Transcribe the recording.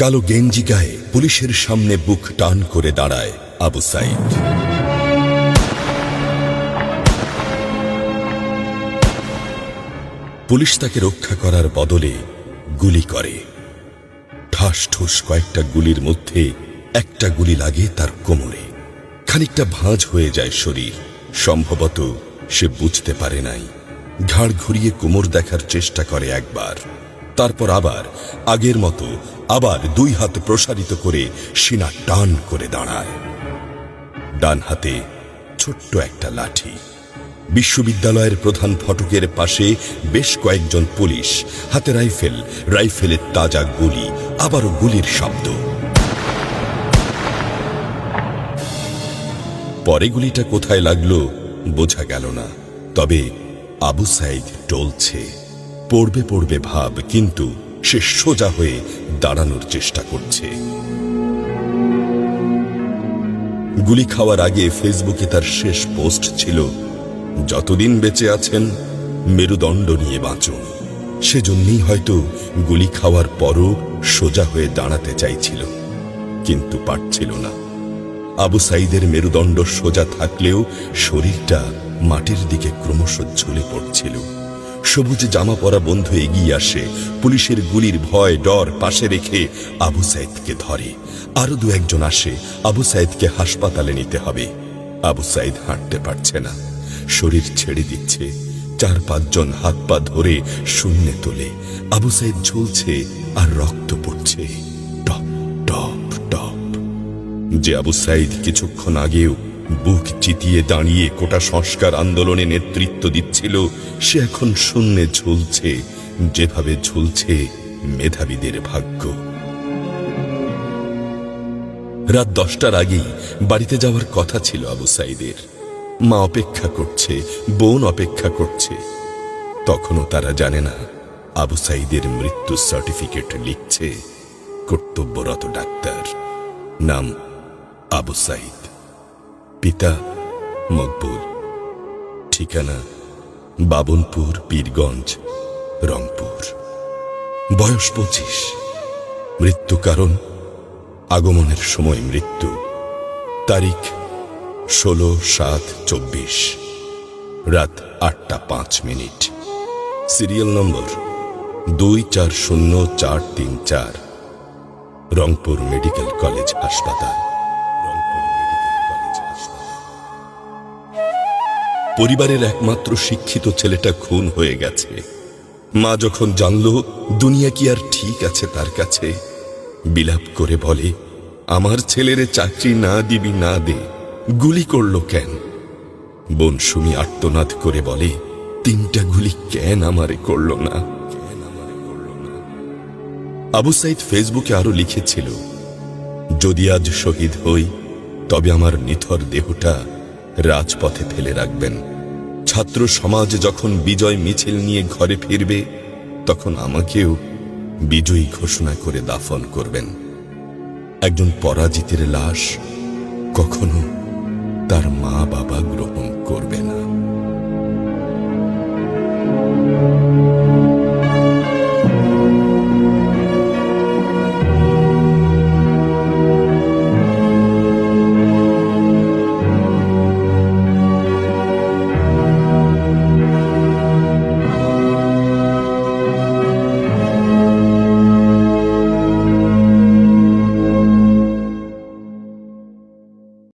কালো গেঞ্জি গায়ে পুলিশের সামনে বুক টান করে দাঁড়ায় আবু সাইদ। পুলিশ তাকে রক্ষা করার বদলে গুলি করে। ঠাস ঠুস কয়েকটা গুলির মধ্যে একটা গুলি লাগে তার কোমরে। খানিকটা ভাঁজ হয়ে যায় শরীর। সম্ভবত সে বুঝতে পারে নাই। ঘাড় ঘুরিয়ে কোমর দেখার চেষ্টা করে একবার, তারপর আবার আগের মতো আবার দুই হাত প্রসারিত করে সিনা টান করে দাঁড়ায়। ডান হাতে ছোট্ট একটা লাঠি। বিশ্ববিদ্যালয়ের প্রধান ফটকের পাশে বেশ কয়েকজন পুলিশ, হাতে রাইফেল, রাইফেলের তাজা গুলি, আবারও গুলির শব্দ। পরে গুলিটা কোথায় লাগলো বোঝা গেল না। তবে আবু সাইদ টলছে। পড়বে পড়বে ভাব, কিন্তু সে সোজা হয়ে দাঁড়ানোর চেষ্টা করছে। গুলি খাওয়ার আগে ফেসবুকে তার শেষ পোস্ট ছিল, যতদিন বেঁচে আছেন মেরুদণ্ড নিয়ে বাঁচুন। সেজন্যই হয়তো গুলি খাওয়ার পরও সোজা হয়ে দাঁড়াতে চাইছিল, কিন্তু পারছিল না। আবু সাইদের মেরুদণ্ড সোজা থাকলেও শরীরটা মাটির দিকে ক্রমশ ঝুলে পড়ছিল। সবুজ জামা পরা বন্ধু এগিয়ে আসে, পুলিশের গুলির ভয় ডর পাশে রেখে আবু সাইদকে ধরে। আরো দু একজন আসে, আবু সাইদকে হাসপাতালে নিতে হবে। আবু সাইদ হাঁটতে পারছে না, শরীর ছেড়ে দিচ্ছে। 4-5 জন হাত পা ধরে শূন্যে তোলে। আবু সাইদ ঝুলছে আর রক্ত পড়ছে টপ টপ টপ। যে আবু সাইদ কিছুক্ষণ আগেও বুক চিতিয়ে দাঁড়িয়ে কোটা সংস্কার আন্দোলনে নেতৃত্ব দিচ্ছিল, সে এখন শূন্যে ঝুলছে, যেভাবে ঝুলছে মেধাবীদের ভাগ্য। রাত 10টার আগেই বাড়িতে যাওয়ার কথা ছিল আবু সাইদের। মা অপেক্ষা করছে, বোন অপেক্ষা করছে। তখনও তারা জানে না আবু সাইদের মৃত্যু সার্টিফিকেট লিখছে কর্তব্যরত ডাক্তার। নাম আবু সাইদ, পিতা মকবুল, ঠিকানা বাবনপুর, পীরগঞ্জ, রংপুর। বয়স 25। মৃত্যু কারণ আগমনের সময় মৃত্যু। তারিখ 16/7/24, রাত 8টা 5 minute. Serial number 240434, Rangpur medical college হাসপাতাল। পরিবারের একমাত্র শিক্ষিত ছেলেটা খুন হয়ে গেছে। মা যখন জানল দুনিয়া কি আর ঠিক আছে তার কাছে, বিলাপ করে বলে, আমার ছেলেরে চাকরি না দিবি না দে, গুলি করলো কেন? বোন সুমি আর্তনাদ করে বলে, 3টা গুলি কেন আমারে করলো না? আবু সাইদ ফেসবুকে আরো লিখেছিল, যদি আজ শহীদ হই তবে আমার নিথর দেহটা রাজপথে ফেলে রাখবেন। ছাত্র সমাজ যখন বিজয় মিছিল নিয়ে ঘরে ফিরবে, তখন আমাকেও বিজয়ী ঘোষণা করে দাফন করবেন। একজন পরাজিতের লাশ কখনো তার মা বাবা গ্রহণ করবে না।